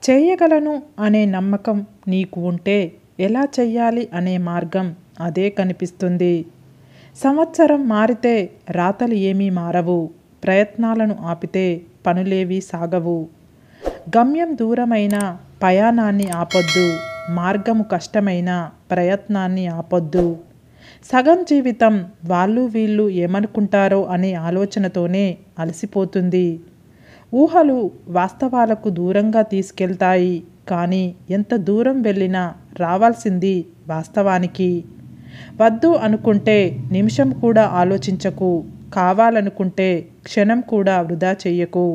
చేయగలను అనే నమ్మకం నీకు ఉంటే ఎలా చెయ్యాలి అనే మార్గం అదే కనిపిస్తుంది. సంవత్సరం మారితే రాతలు ఏమీ మారవు. ప్రయత్నాలను ఆపితే పనులేవీ సాగవు. గమ్యం దూరమైన ప్రయాణాన్ని ఆపొద్దు. మార్గము కష్టమైన ప్రయత్నాన్ని ఆపొద్దు. సగం జీవితం వాళ్ళు వీళ్ళు ఏమనుకుంటారో అనే ఆలోచనతోనే అలసిపోతుంది. ఊహలు వాస్తవాలకు దూరంగా తీసుకెళ్తాయి. కానీ ఎంత దూరం వెళ్ళినా రావాల్సింది వాస్తవానికి. వద్దు అనుకుంటే నిమిషం కూడా ఆలోచించకు. కావాలనుకుంటే క్షణం కూడా వృధా చెయ్యకు.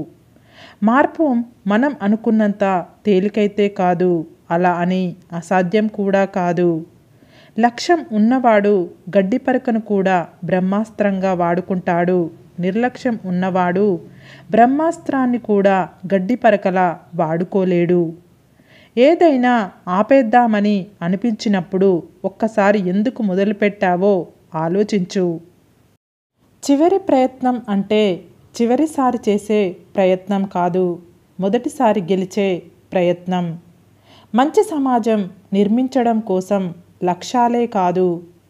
మార్పు మనం అనుకున్నంత తేలికైతే కాదు. అలా అని అసాధ్యం కూడా కాదు. లక్ష్యం ఉన్నవాడు గడ్డి పరకను కూడా బ్రహ్మాస్త్రంగా వాడుకుంటాడు. నిర్లక్ష్యం ఉన్నవాడు బ్రహ్మాస్త్రాన్ని కూడా గడ్డి పరకలా వాడుకోలేడు. ఏదైనా ఆపేద్దామని అనిపించినప్పుడు ఒక్కసారి ఎందుకు మొదలుపెట్టావో ఆలోచించు. చివరి ప్రయత్నం అంటే చివరిసారి చేసే ప్రయత్నం కాదు, మొదటిసారి గెలిచే ప్రయత్నం. మంచి సమాజం నిర్మించడం కోసం లక్ష్యాలే కాదు,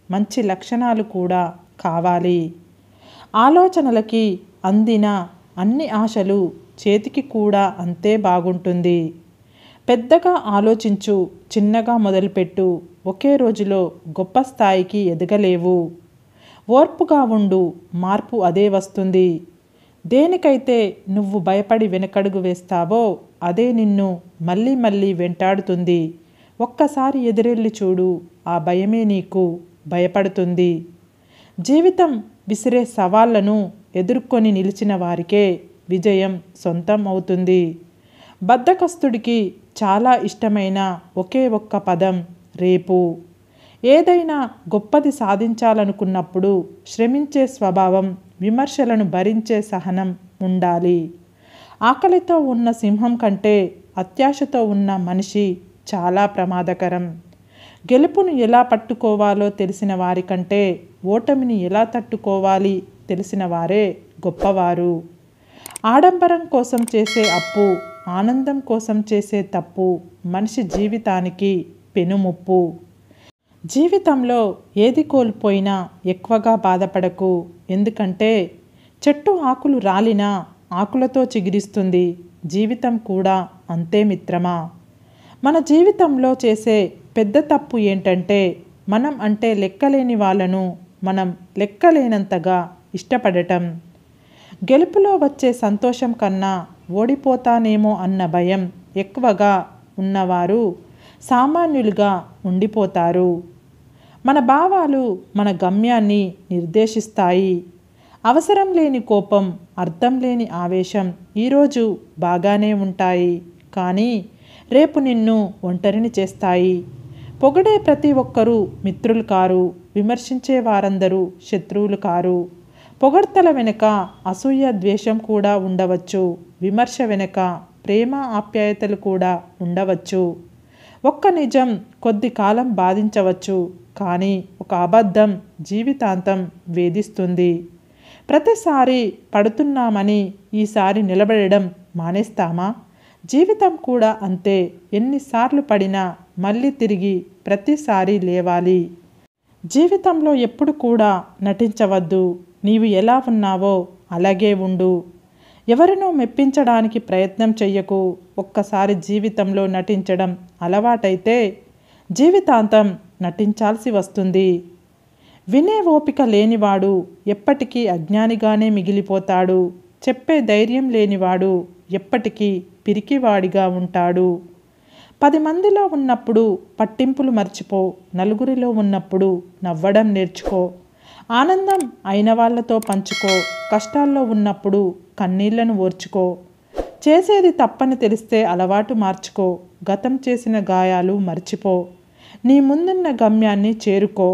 మంచి లక్షణాలు కూడా కావాలి. ఆలోచనలకి అందిన అన్ని ఆశలు చేతికి కూడా అంతే బాగుంటుంది. పెద్దగా ఆలోచించు, చిన్నగా మొదలుపెట్టు. ఒకే రోజులో గొప్ప స్థాయికి ఎదగలేవు. ఓర్పుగా ఉండు, మార్పు అదే వస్తుంది. దేనికైతే నువ్వు భయపడి వెనకడుగు వేస్తావో అదే నిన్ను మళ్ళీ మళ్ళీ వెంటాడుతుంది. ఒక్కసారి ఎదురెళ్ళి చూడు, ఆ భయమే నీకు భయపడుతుంది. జీవితం విసిరే సవాళ్లను ఎదుర్కొని నిలిచిన వారికే విజయం సొంతం అవుతుంది. బద్ధకస్తుడికి చాలా ఇష్టమైన ఒకే ఒక్క పదం రేపు. ఏదైనా గొప్పది సాధించాలనుకున్నప్పుడు శ్రమించే స్వభావం, విమర్శలను భరించే సహనం ఉండాలి. ఆకలితో ఉన్న సింహం కంటే అత్యాశతో ఉన్న మనిషి చాలా ప్రమాదకరం. గెలుపును ఎలా పట్టుకోవాలో తెలిసిన వారికంటే ఓటమిని ఎలా తట్టుకోవాలి తెలిసిన వారే గొప్పవారు. ఆడంబరం కోసం చేసే అప్పు, ఆనందం కోసం చేసే తప్పు మనిషి జీవితానికి పెనుముప్పు. జీవితంలో ఏది కోల్పోయినా ఎక్కువగా బాధపడకు. ఎందుకంటే చెట్టు ఆకులు రాలినా ఆకులతో చిగురిస్తుంది. జీవితం కూడా అంతే మిత్రమా. మన జీవితంలో చేసే పెద్ద తప్పు ఏంటంటే మనం అంటే లెక్కలేని వాళ్ళను మనం లెక్కలేనంతగా ఇష్టపడటం. గెలుపులో వచ్చే సంతోషం కన్నా ఓడిపోతానేమో అన్న భయం ఎక్కువగా ఉన్నవారు సామాన్యులుగా ఉండిపోతారు. మన భావాలు మన గమ్యాన్ని నిర్దేశిస్తాయి. అవసరం లేని కోపం, అర్థం లేని ఆవేశం ఈరోజు బాగానే ఉంటాయి, కానీ రేపు నిన్ను ఒంటరిని చేస్తాయి. పొగిడే ప్రతి ఒక్కరూ మిత్రులు కారు, విమర్శించే వారందరూ శత్రువులు కారు. పొగడ్తల వెనుక అసూయ, ద్వేషం కూడా ఉండవచ్చు. విమర్శ వెనుక ప్రేమ, ఆప్యాయతలు కూడా ఉండవచ్చు. ఒక్క నిజం కొద్ది కాలం బాధించవచ్చు, కానీ ఒక అబద్ధం జీవితాంతం వేధిస్తుంది. ప్రతిసారి పడుతున్నామని ఈసారి నిలబడడం మానేస్తామా? జీవితం కూడా అంతే. ఎన్నిసార్లు పడినా మళ్ళీ తిరిగి ప్రతిసారి లేవాలి. జీవితంలో ఎప్పుడు కూడా నటించవద్దు. నీవు ఎలా ఉన్నావో అలాగే ఉండు. ఎవరినో మెప్పించడానికి ప్రయత్నం చెయ్యకు. ఒక్కసారి జీవితంలో నటించడం అలవాటైతే జీవితాంతం నటించాల్సి వస్తుంది. వినే ఓపిక లేనివాడు ఎప్పటికీ అజ్ఞానిగానే మిగిలిపోతాడు. చెప్పే ధైర్యం లేనివాడు ఎప్పటికీ పిరికివాడిగా ఉంటాడు. 10 మందిలో ఉన్నప్పుడు పట్టింపులు మర్చిపో. నలుగురిలో ఉన్నప్పుడు నవ్వడం నేర్చుకో. ఆనందం అయిన వాళ్ళతో పంచుకో. కష్టాల్లో ఉన్నప్పుడు కన్నీళ్లను ఓర్చుకో. చేసేది తప్పని తెలిస్తే అలవాటు మార్చుకో. గతం చేసిన గాయాలు మర్చిపో. నీ ముందున్న గమ్యాన్ని చేరుకో.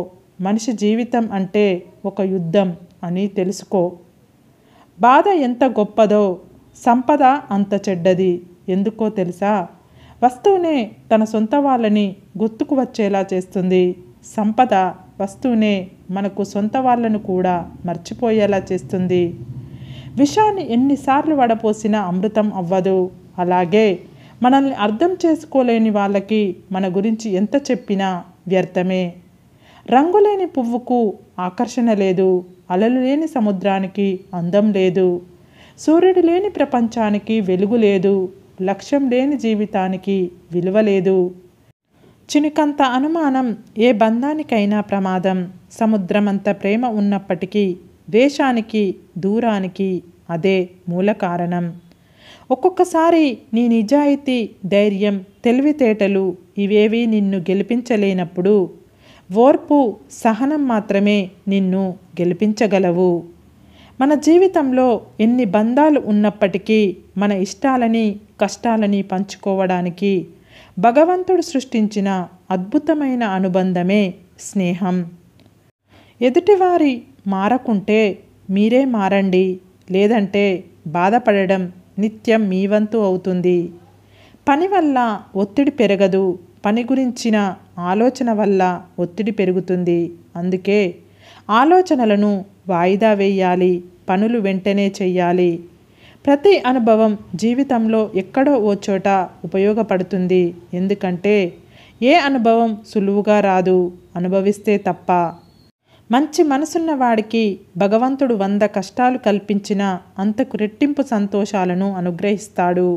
మనిషి జీవితం అంటే ఒక యుద్ధం అని తెలుసుకో. బాధ ఎంత గొప్పదో సంపద అంత చెడ్డది. ఎందుకో తెలుసా? వస్తువునే తన సొంత వాళ్ళని గుర్తుకు వచ్చేలా చేస్తుంది. సంపద వస్తువునే మనకు సొంత వాళ్ళను కూడా మర్చిపోయేలా చేస్తుంది. విషాన్ని ఎన్నిసార్లు వడపోసినా అమృతం అవ్వదు. అలాగే మనల్ని అర్థం చేసుకోలేని వాళ్ళకి మన గురించి ఎంత చెప్పినా వ్యర్థమే. రంగులేని పువ్వుకు ఆకర్షణ లేదు, అలలు లేని సముద్రానికి అందం లేదు, సూర్యుడు లేని ప్రపంచానికి వెలుగు లేదు, లక్ష్యం లేని జీవితానికి విలువ లేదు. చినుకంత అనుమానం ఏ బంధానికైనా ప్రమాదం. సముద్రమంత ప్రేమ ఉన్నప్పటికీ ద్వేషానికి, దూరానికి అదే మూల కారణం. ఒక్కొక్కసారి నీ నిజాయితీ, ధైర్యం, తెలివితేటలు ఇవేవీ నిన్ను గెలిపించలేనప్పుడు ఓర్పు, సహనం మాత్రమే నిన్ను గెలిపించగలవు. మన జీవితంలో ఎన్ని బంధాలు ఉన్నప్పటికీ మన ఇష్టాలని, కష్టాలని పంచుకోవడానికి భగవంతుడు సృష్టించిన అద్భుతమైన అనుబంధమే స్నేహం. ఎదుటివారి మారకుంటే మీరే మారండి, లేదంటే బాధపడడం నిత్యం మీ వంతు అవుతుంది. పని వల్ల ఒత్తిడి పెరగదు, పని గురించిన ఆలోచన వల్ల ఒత్తిడి పెరుగుతుంది. అందుకే ఆలోచనలను వాయిదా వేయాలి, పనులు వెంటనే చెయ్యాలి. ప్రతి అనుభవం జీవితంలో ఎక్కడో ఓ చోట ఉపయోగపడుతుంది. ఎందుకంటే ఏ అనుభవం సులువుగా రాదు, అనుభవిస్తే తప్ప. మంచి మనసున్న వాడికి భగవంతుడు 100 కష్టాలు కల్పించిన అంతకు రెట్టింపు సంతోషాలను అనుగ్రహిస్తాడు.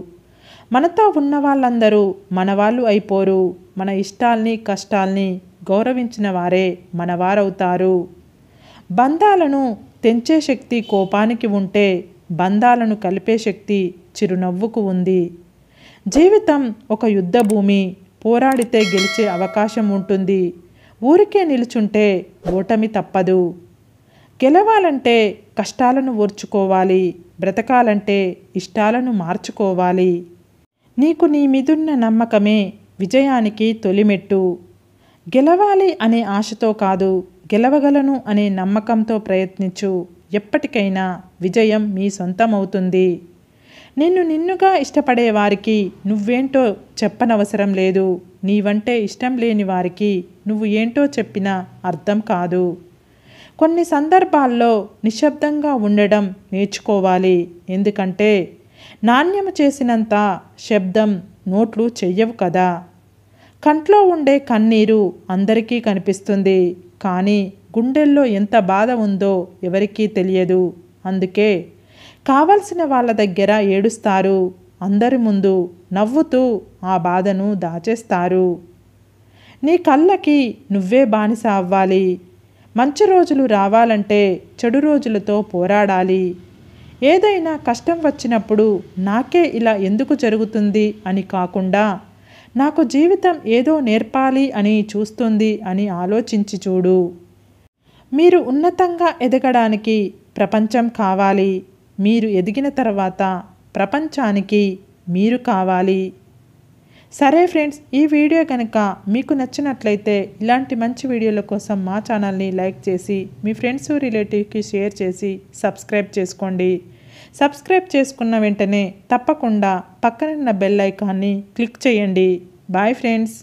మనతో ఉన్న వాళ్ళందరూ మనవాళ్ళు అయిపోరు. మన ఇష్టాల్ని, కష్టాల్ని గౌరవించిన వారే మనవారవుతారు. బంధాలను తెంచే శక్తి కోపానికి ఉంటే బంధాలను కలిపే శక్తి చిరునవ్వుకు ఉంది. జీవితం ఒక యుద్ధ భూమి. పోరాడితే గెలిచే అవకాశం ఉంటుంది. ఊరికే నిలుచుంటే ఓటమి తప్పదు. గెలవాలంటే కష్టాలను ఓర్చుకోవాలి, బ్రతకాలంటే ఇష్టాలను మార్చుకోవాలి. నీకు నీ మీదున్న నమ్మకమే విజయానికి తొలిమెట్టు. గెలవాలి అనే ఆశతో కాదు, గెలవగలను అనే నమ్మకంతో ప్రయత్నించు. ఎప్పటికైనా విజయం మీ సొంతమవుతుంది. నిన్నుగా ఇష్టపడే వారికి నువ్వేంటో చెప్పనవసరం లేదు. నీవంటే ఇష్టం లేని వారికి నువ్వు ఏంటో చెప్పినా అర్థం కాదు. కొన్ని సందర్భాల్లో నిశ్శబ్దంగా ఉండడం నేర్చుకోవాలి. ఎందుకంటే నాణ్యం చేసినంత శబ్దం నోట్లు చెయ్యవు కదా. కంట్లో ఉండే కన్నీరు అందరికీ కనిపిస్తుంది, కానీ గుండెల్లో ఎంత బాధ ఉందో ఎవరికీ తెలియదు. అందుకే కావలసిన వాళ్ళ దగ్గర ఏడుస్తారు, అందరి ముందు నవ్వుతూ ఆ బాధను దాచేస్తారు. నీ కళ్ళకి నువ్వే బానిస అవ్వాలి. మంచి రోజులు రావాలంటే చెడు రోజులతో పోరాడాలి. ఏదైనా కష్టం వచ్చినప్పుడు నాకే ఇలా ఎందుకు జరుగుతుంది అని కాకుండా నాకు జీవితం ఏదో నేర్పాలి అని చూస్తుంది అని ఆలోచించి చూడు. మీరు ఉన్నతంగా ఎదగడానికి ప్రపంచం కావాలి. మీరు ఎదిగిన తర్వాత ప్రపంచానికి మీరు కావాలి. సరే ఫ్రెండ్స్, ఈ వీడియో కనుక మీకు నచ్చినట్లయితే ఇలాంటి మంచి వీడియోల కోసం మా ఛానల్ని లైక్ చేసి మీ ఫ్రెండ్స్, రిలేటివ్కి షేర్ చేసి సబ్స్క్రైబ్ చేసుకోండి. సబ్స్క్రైబ్ చేసుకున్న వెంటనే తప్పకుండా పక్కనున్న బెల్ ఐకాన్ని క్లిక్ చేయండి. Bye friends.